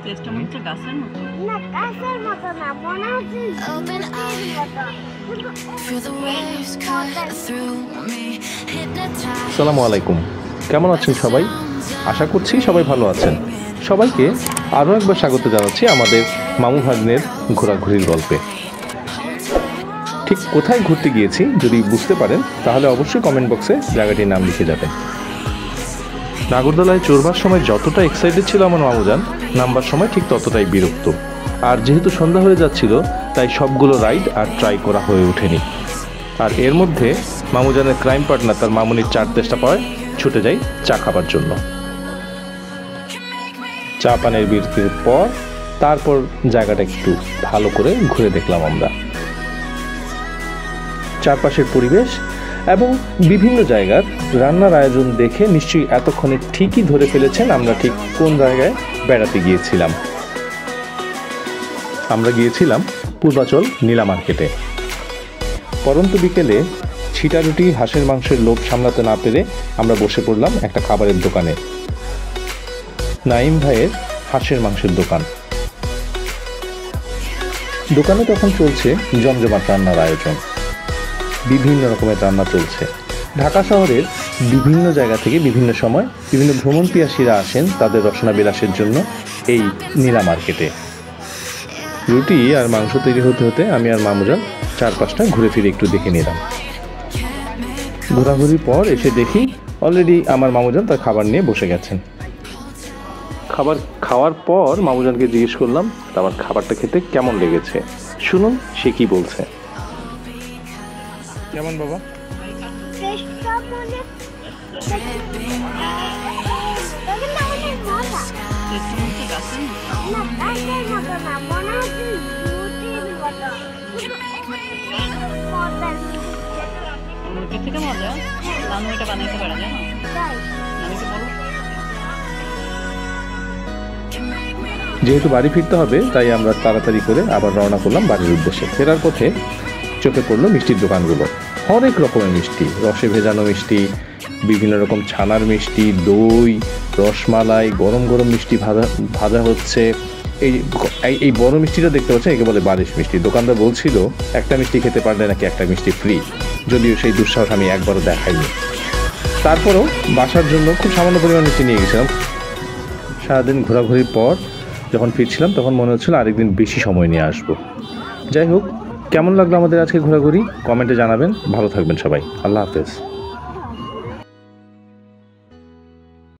টেস্টটা মনে হচ্ছে গাছের মতো। না গাছের মতো না, মনে হচ্ছে আসসালামু আলাইকুম, কেমন আছেন সবাই? আশা করছি সবাই ভালো আছেন। সবাইকে আরও একবার স্বাগত জানাচ্ছি আমাদের মামু ভাগ্নের ঘোরাঘুরির গল্পে। ঠিক কোথায় ঘুরতে গিয়েছি যদি বুঝতে পারেন তাহলে অবশ্যই কমেন্ট বক্সে জায়গাটির নাম লিখে যাবেন। নাগরদোলায় চড়বার সময় যতটা এক্সাইটেড ছিল আমার মামুজান, নামবার সময় ঠিক ততটাই বিরক্ত। আর যেহেতু সন্ধ্যা হয়ে যাচ্ছিল তাই সবগুলো রাইড আর ট্রাই করা হয়ে ওঠেনি। আর এর মধ্যে মামুজানের ক্রাইম পার্টনার তার মামুনির চার তেষ্টা পাওয়ায় ছুটে যাই চা খাবার জন্য। চা পানের বিরতির পর তারপর জায়গাটা একটু ভালো করে ঘুরে দেখলাম আমরা। চারপাশের পরিবেশ এবং বিভিন্ন জায়গার রান্নার আয়োজন দেখে নিশ্চয়ই এতক্ষণে ঠিকই ধরে ফেলেছেন আমরা ঠিক কোন জায়গায় বেড়াতে গিয়েছিলাম। আমরা গিয়েছিলাম পূর্বাচল নীলা মার্কেটে। পরন্ত বিকেলে ছিটা রুটি হাঁসের মাংসের লোভ সামলাতে না পেরে আমরা বসে পড়লাম একটা খাবারের দোকানে। নাইম ভাইয়ের হাঁসের মাংসের দোকান। দোকানে তখন চলছে জমজমাট রান্নার আয়োজন, বিভিন্ন রকমের রান্না চলছে। ঢাকা শহরের বিভিন্ন জায়গা থেকে বিভিন্ন সময় বিভিন্ন ভ্রমণ পিয়াসীরা আসেন তাদের রসনা বিলাসের জন্য এই নীলা মার্কেটে। রুটি আর মাংস তৈরি হতে হতে আমি আর মামুজান চারপাশটা ঘুরে ফিরে একটু দেখে নিলাম। ঘোরাঘুরির পর এসে দেখি অলরেডি আমার মামুজান তার খাবার নিয়ে বসে গেছেন। খাবার খাওয়ার পর মামুজানকে জিজ্ঞেস করলাম আমার খাবারটা খেতে কেমন লেগেছে। শুনুন সে কি বলছে। কেমন বাবা? টেস্টটা মনে অনেক মজা। টেস্টটা মনে হচ্ছে গাছের মতো। না গাছের মতো না, মনে হচ্ছে রুটির মতো। রুটি থেকে মজা। নানু এটা বানাইতে পারে, জানো? নানুকে বলো। যেহেতু বাড়ি ফিরতে হবে তাই আমরা তাড়াতাড়ি করে আবার রওনা করলাম বাড়ির উদ্দেশ্যে। ফেরার পথে চোখে পড়লো মিষ্টির দোকানগুলো। অনেক রকমের মিষ্টি, রসে ভেজানো মিষ্টি, বিভিন্ন রকম ছানার মিষ্টি, দই, রসমালাই, গরম গরম মিষ্টি ভাজা হচ্ছে। এই বড় মিষ্টিটা দেখতে পাচ্ছেন, একে বলে বারিশ মিষ্টি। দোকানদার বলছিল একটা মিষ্টি খেতে পারলে নাকি একটা মিষ্টি ফ্রি, যদিও সেই দুঃসাহস আমি একবারও দেখাইনি। তারপরেও বাসার জন্য খুব সামান্য পরিমাণ মিষ্টি নিয়ে গেছিলাম। সারাদিন ঘোরাঘুরির পর যখন ফিরছিলাম তখন মনে হচ্ছিল আরেকদিন বেশি সময় নিয়ে আসবো। যাই হোক, কেমন লাগলো আমাদের আজকে ঘোরাঘুরি কমেন্টে জানাবেন। ভালো থাকবেন সবাই, আল্লাহ হাফেজ।